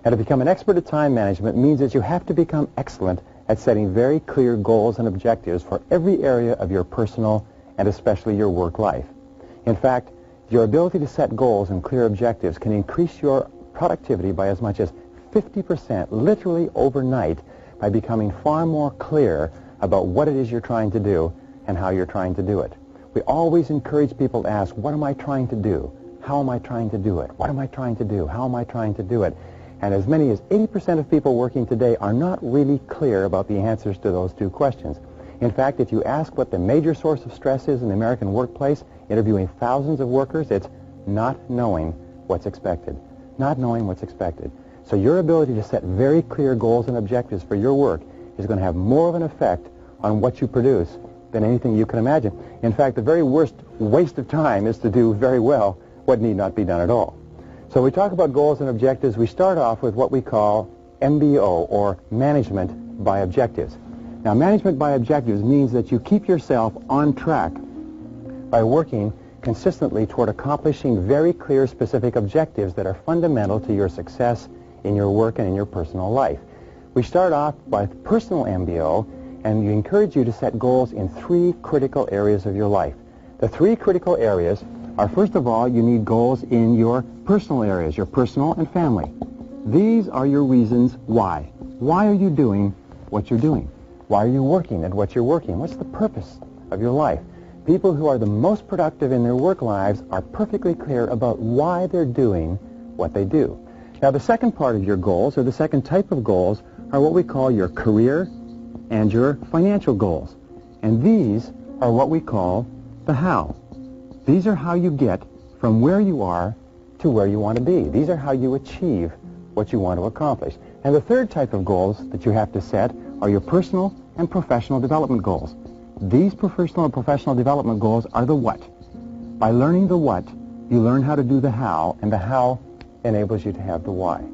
And to become an expert at time management means that you have to become excellent at setting very clear goals and objectives for every area of your personal and especially your work life. In fact, your ability to set goals and clear objectives can increase your productivity by as much as 50%, literally overnight, by becoming far more clear about what it is you're trying to do and how you're trying to do it. We always encourage people to ask, what am I trying to do? How am I trying to do it? What am I trying to do? How am I trying to do it? And as many as 80% of people working today are not really clear about the answers to those two questions. In fact, if you ask what the major source of stress is in the American workplace, interviewing thousands of workers, it's not knowing what's expected. Not knowing what's expected. So your ability to set very clear goals and objectives for your work is going to have more of an effect on what you produce than anything you can imagine. In fact, the very worst waste of time is to do very well what need not be done at all. So we talk about goals and objectives. We start off with what we call MBO, or management by objectives. Now, management by objectives means that you keep yourself on track by working consistently toward accomplishing very clear, specific objectives that are fundamental to your success in your work and in your personal life. We start off with personal MBO, and we encourage you to set goals in 3 critical areas of your life. The 3 critical areas are, first of all, you need goals in your personal areas, your personal and family. These are your reasons why. Why are you doing what you're doing? Why are you working at what you're working? What's the purpose of your life? People who are the most productive in their work lives are perfectly clear about why they're doing what they do. Now, the second part of your goals, or the second type of goals, are what we call your career and your financial goals. And these are what we call the how. These are how you get from where you are to where you want to be. These are how you achieve what you want to accomplish. And the third type of goals that you have to set are your personal and professional development goals. These personal and professional development goals are the what. By learning the what, you learn how to do the how, and the how enables you to have the why.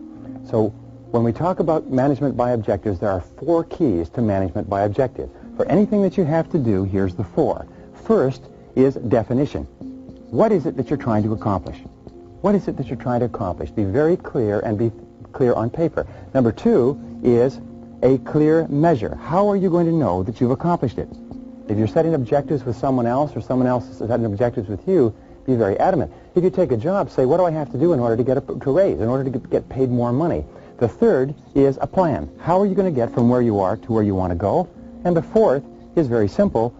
So when we talk about management by objectives, there are 4 keys to management by objective. For anything that you have to do, here's the 4. First is definition. What is it that you're trying to accomplish? What is it that you're trying to accomplish? Be very clear, and be clear on paper. Number 2 is a clear measure. How are you going to know that you've accomplished it? If you're setting objectives with someone else, or someone else is setting objectives with you, be very adamant. If you take a job, say, what do I have to do in order to get a raise, in order to get paid more money? The third is a plan. How are you going to get from where you are to where you want to go? And the fourth is very simple.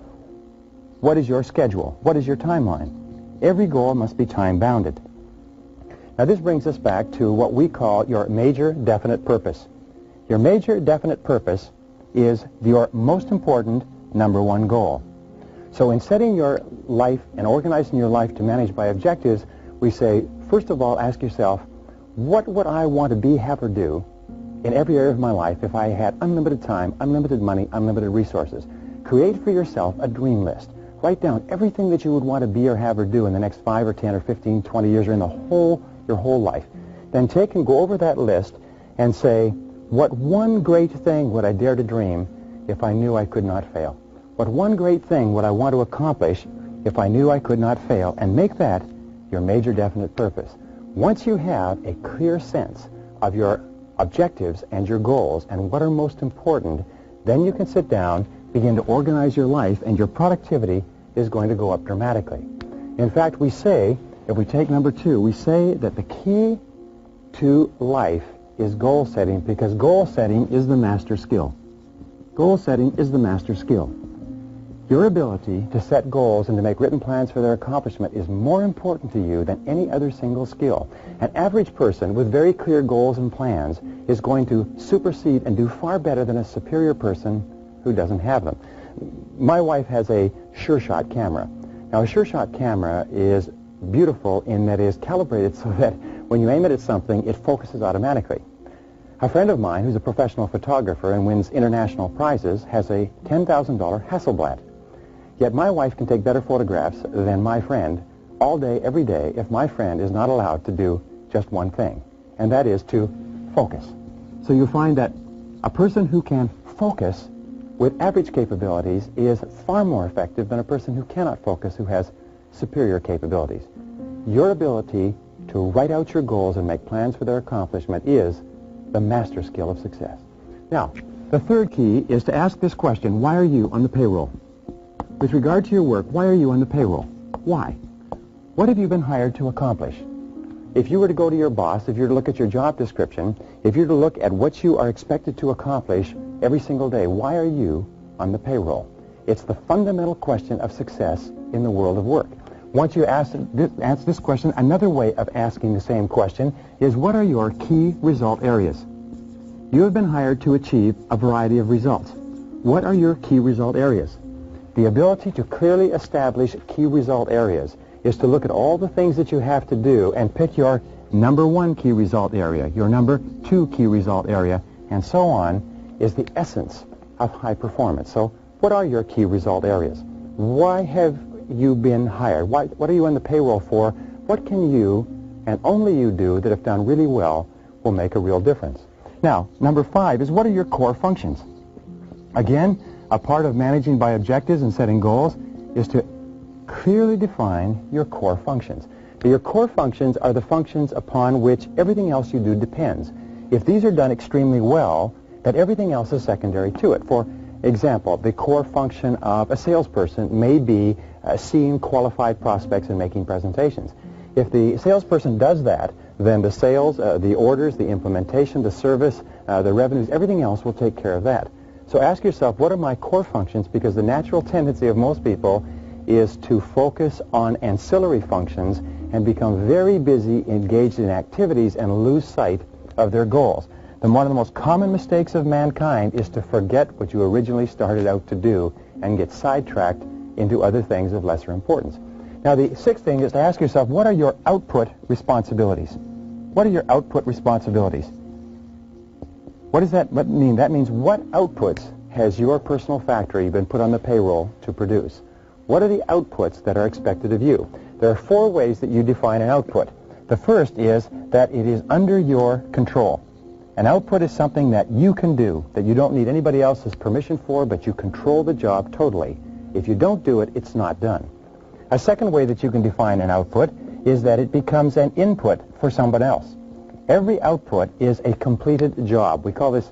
What is your schedule? What is your timeline? Every goal must be time-bounded. Now, this brings us back to what we call your major definite purpose. Your major definite purpose is your most important number 1 goal. So in setting your life and organizing your life to manage by objectives, we say, first of all, ask yourself, what would I want to be, have, or do in every area of my life if I had unlimited time, unlimited money, unlimited resources? Create for yourself a dream list. Write down everything that you would want to be or have or do in the next 5 or 10 or 15, 20 years, or in your whole life. Then take and go over that list and say, what one great thing would I dare to dream if I knew I could not fail? What one great thing would I want to accomplish if I knew I could not fail? And make that your major definite purpose. Once you have a clear sense of your objectives and your goals and what are most important, then you can sit down, begin to organize your life, and your productivity is going to go up dramatically. In fact, we say, if we take number 2, we say that the key to life is goal setting, because goal setting is the master skill. Goal setting is the master skill. Your ability to set goals and to make written plans for their accomplishment is more important to you than any other single skill. An average person with very clear goals and plans is going to supersede and do far better than a superior person who doesn't have them. My wife has a sure-shot camera. Now, a sure-shot camera is beautiful in that it is calibrated so that when you aim it at something, it focuses automatically. A friend of mine who's a professional photographer and wins international prizes has a $10,000 Hasselblad. Yet my wife can take better photographs than my friend all day, every day, if my friend is not allowed to do just one thing, and that is to focus. So you find that a person who can focus with average capabilities is far more effective than a person who cannot focus, who has superior capabilities. Your ability to write out your goals and make plans for their accomplishment is the master skill of success. Now, the third key is to ask this question: why are you on the payroll? With regard to your work, why are you on the payroll? Why? What have you been hired to accomplish? If you were to go to your boss, if you were to look at your job description, if you were to look at what you are expected to accomplish every single day, why are you on the payroll? It's the fundamental question of success in the world of work. Once you answer this question, another way of asking the same question is, what are your key result areas? You have been hired to achieve a variety of results. What are your key result areas? The ability to clearly establish key result areas is to look at all the things that you have to do and pick your number one key result area, your number two key result area, and so on, is the essence of high performance. So what are your key result areas? Why have you been hired? What are you on the payroll for? What can you, and only you do, that if done really well, will make a real difference? Now, number 5 is, what are your core functions? Again, a part of managing by objectives and setting goals is to clearly define your core functions. Your core functions are the functions upon which everything else you do depends. If these are done extremely well, then everything else is secondary to it. For example, the core function of a salesperson may be seeing qualified prospects and making presentations. If the salesperson does that, then the sales, the orders, the implementation, the service, the revenues, everything else will take care of that. So ask yourself, what are my core functions? Because the natural tendency of most people is to focus on ancillary functions and become very busy, engaged in activities, and lose sight of their goals. Then one of the most common mistakes of mankind is to forget what you originally started out to do and get sidetracked into other things of lesser importance. Now, the 6th thing is to ask yourself, what are your output responsibilities? What are your output responsibilities? What does that mean? That means, what outputs has your personal factory been put on the payroll to produce? What are the outputs that are expected of you? There are 4 ways that you define an output. The first is that it is under your control. An output is something that you can do, that you don't need anybody else's permission for, but you control the job totally. If you don't do it, it's not done. A second way that you can define an output is that it becomes an input for someone else. Every output is a completed job. We call this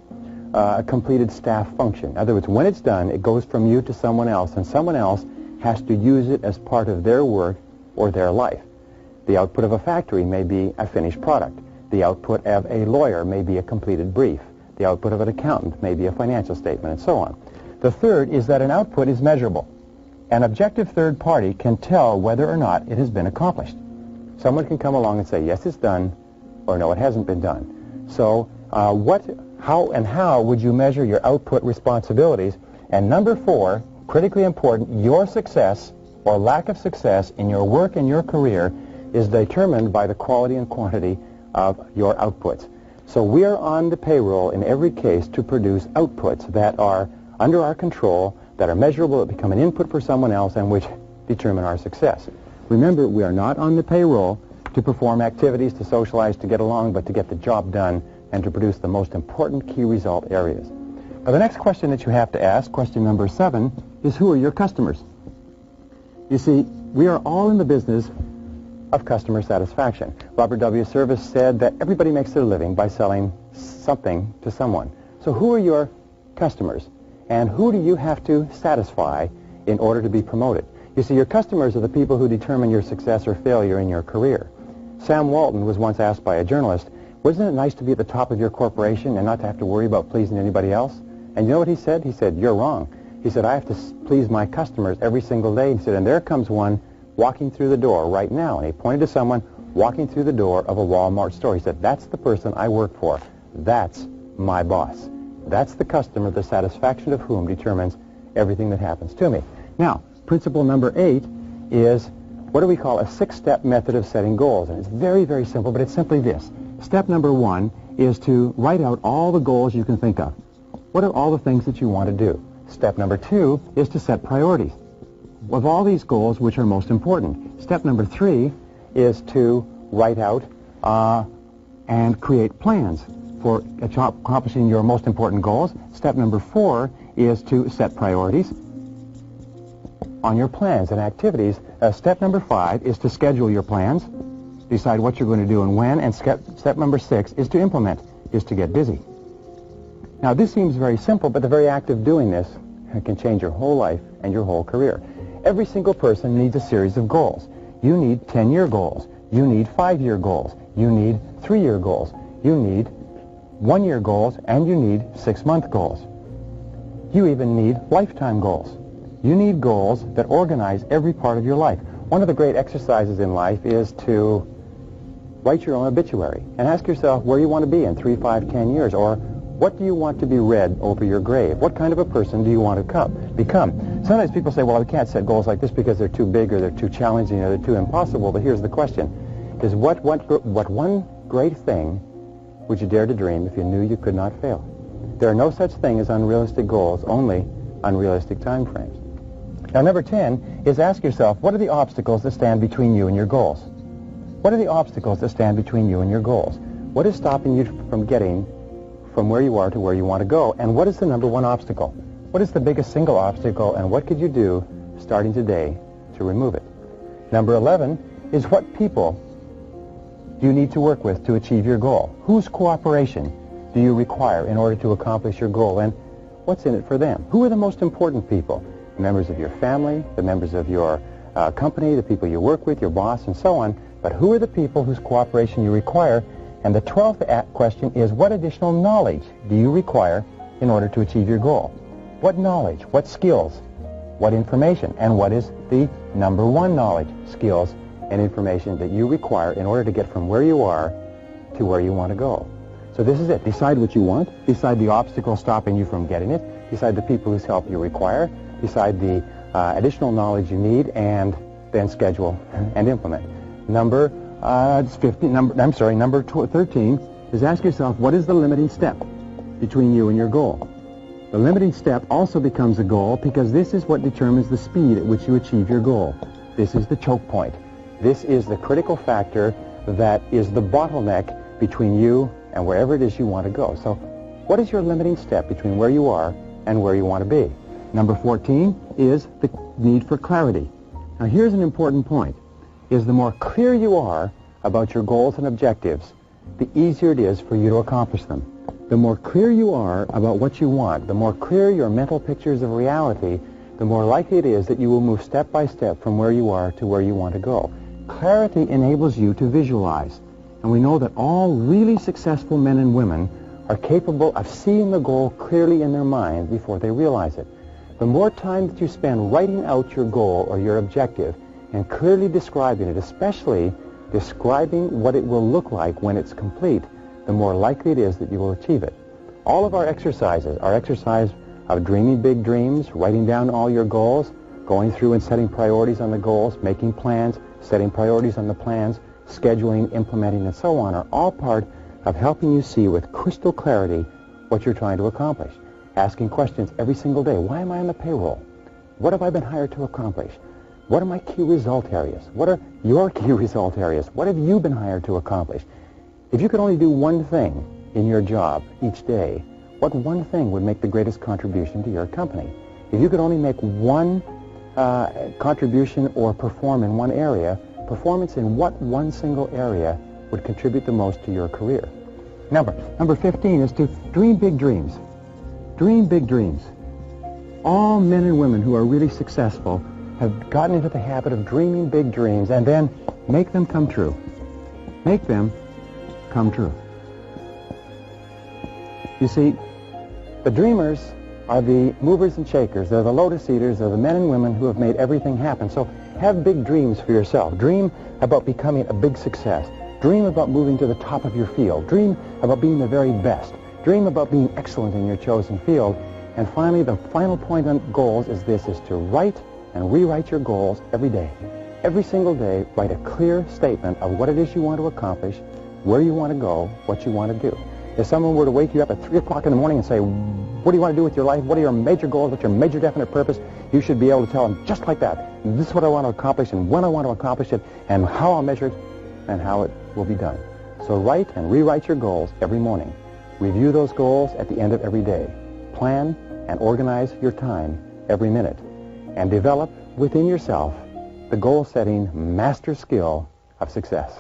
a completed staff function. In other words, when it's done, it goes from you to someone else, and someone else has to use it as part of their work or their life. The output of a factory may be a finished product. The output of a lawyer may be a completed brief. The output of an accountant may be a financial statement, and so on. The third is that an output is measurable. An objective third party can tell whether or not it has been accomplished. Someone can come along and say, yes, it's done, or no, it hasn't been done. So how would you measure your output responsibilities? And number 4, critically important, your success or lack of success in your work and your career is determined by the quality and quantity of your outputs. So we are on the payroll in every case to produce outputs that are under our control, that are measurable, that become an input for someone else, and which determine our success. Remember, we are not on the payroll to perform activities, to socialize, to get along, but to get the job done and to produce the most important key result areas. Now, the next question that you have to ask, question number 7, is, who are your customers? You see, we are all in the business of customer satisfaction. Robert W. Service said that everybody makes their living by selling something to someone. So who are your customers? And who do you have to satisfy in order to be promoted? You see, your customers are the people who determine your success or failure in your career. Sam Walton was once asked by a journalist, wasn't it nice to be at the top of your corporation and not to have to worry about pleasing anybody else? And you know what he said? He said, you're wrong. He said, I have to please my customers every single day. He said, and there comes one walking through the door right now. And he pointed to someone walking through the door of a Walmart store. He said, that's the person I work for. That's my boss. That's the customer, the satisfaction of whom determines everything that happens to me. Now, principle number 8 is what do we call a 6-step method of setting goals. And it's very, very simple, but it's simply this. Step number 1 is to write out all the goals you can think of. What are all the things that you want to do? Step number 2 is to set priorities. Of all these goals, which are most important? Step number 3 is to write out and create plans for accomplishing your most important goals. Step number 4 is to set priorities on your plans and activities. Step number 5 is to schedule your plans, decide what you're going to do and when, and step number 6 is to implement is to get busy. Now, this seems very simple, but the very act of doing this can change your whole life and your whole career. Every single person needs a series of goals. You need 10-year goals. You need 5-year goals. You need 3-year goals. You need 1-year goals, and you need 6-month goals. You even need lifetime goals. You need goals that organize every part of your life. One of the great exercises in life is to write your own obituary and ask yourself where you want to be in 3, 5, 10 years, or what do you want to be read over your grave? What kind of a person do you want to become? Sometimes people say, well, I can't set goals like this because they're too big or they're too challenging or they're too impossible. But here's the question. Is what one great thing would you dare to dream if you knew you could not fail? There are no such thing as unrealistic goals, only unrealistic time frames. Now, number 10 is ask yourself, what are the obstacles that stand between you and your goals? What are the obstacles that stand between you and your goals? What is stopping you from getting from where you are to where you want to go? And what is the number one obstacle? What is the biggest single obstacle, and what could you do starting today to remove it? Number 11 is what people do you need to work with to achieve your goal? Whose cooperation do you require in order to accomplish your goal, and what's in it for them? Who are the most important people? The members of your family, the members of your company, the people you work with, your boss, and so on. But who are the people whose cooperation you require? And the 12th question is, what additional knowledge do you require in order to achieve your goal? What knowledge, what skills, what information, and what is the number one knowledge, skills, and information that you require in order to get from where you are to where you want to go? So this is it. Decide what you want. Decide the obstacle stopping you from getting it. Decide the people whose help you require. Decide the additional knowledge you need, and then schedule and implement. Number 13 is ask yourself, what is the limiting step between you and your goal? The limiting step also becomes a goal because this is what determines the speed at which you achieve your goal. This is the choke point. This is the critical factor that is the bottleneck between you and wherever it is you want to go. So what is your limiting step between where you are and where you want to be? Number 14 is the need for clarity. Now, here's an important point, is the more clear you are about your goals and objectives, the easier it is for you to accomplish them. The more clear you are about what you want, the more clear your mental pictures of reality, the more likely it is that you will move step by step from where you are to where you want to go. Clarity enables you to visualize. And we know that all really successful men and women are capable of seeing the goal clearly in their mind before they realize it. The more time that you spend writing out your goal or your objective and clearly describing it, especially describing what it will look like when it's complete, the more likely it is that you will achieve it. All of our exercises, our exercise of dreaming big dreams, writing down all your goals, going through and setting priorities on the goals, making plans, setting priorities on the plans, scheduling, implementing, and so on, are all part of helping you see with crystal clarity what you're trying to accomplish. Asking questions every single day. Why am I on the payroll? What have I been hired to accomplish? What are my key result areas? What are your key result areas? What have you been hired to accomplish? If you could only do one thing in your job each day, what one thing would make the greatest contribution to your company? If you could only make one contribution or perform in one area, performance in what one single area would contribute the most to your career? Number 15 is to dream big dreams. Dream big dreams. All men and women who are really successful have gotten into the habit of dreaming big dreams and then make them come true. Make them come true. You see, the dreamers are the movers and shakers. They're the lotus eaters. They're the men and women who have made everything happen. So have big dreams for yourself. Dream about becoming a big success. Dream about moving to the top of your field. Dream about being the very best. Dream about being excellent in your chosen field. And finally, the final point on goals is this, is to write and rewrite your goals every day. Every single day, write a clear statement of what it is you want to accomplish, where you want to go, what you want to do. If someone were to wake you up at 3 o'clock in the morning and say, what do you want to do with your life? What are your major goals? What's your major definite purpose? You should be able to tell them just like that. This is what I want to accomplish and when I want to accomplish it and how I'll measure it and how it will be done. So write and rewrite your goals every morning. Review those goals at the end of every day. Plan and organize your time every minute. And develop within yourself the goal-setting master skill of success.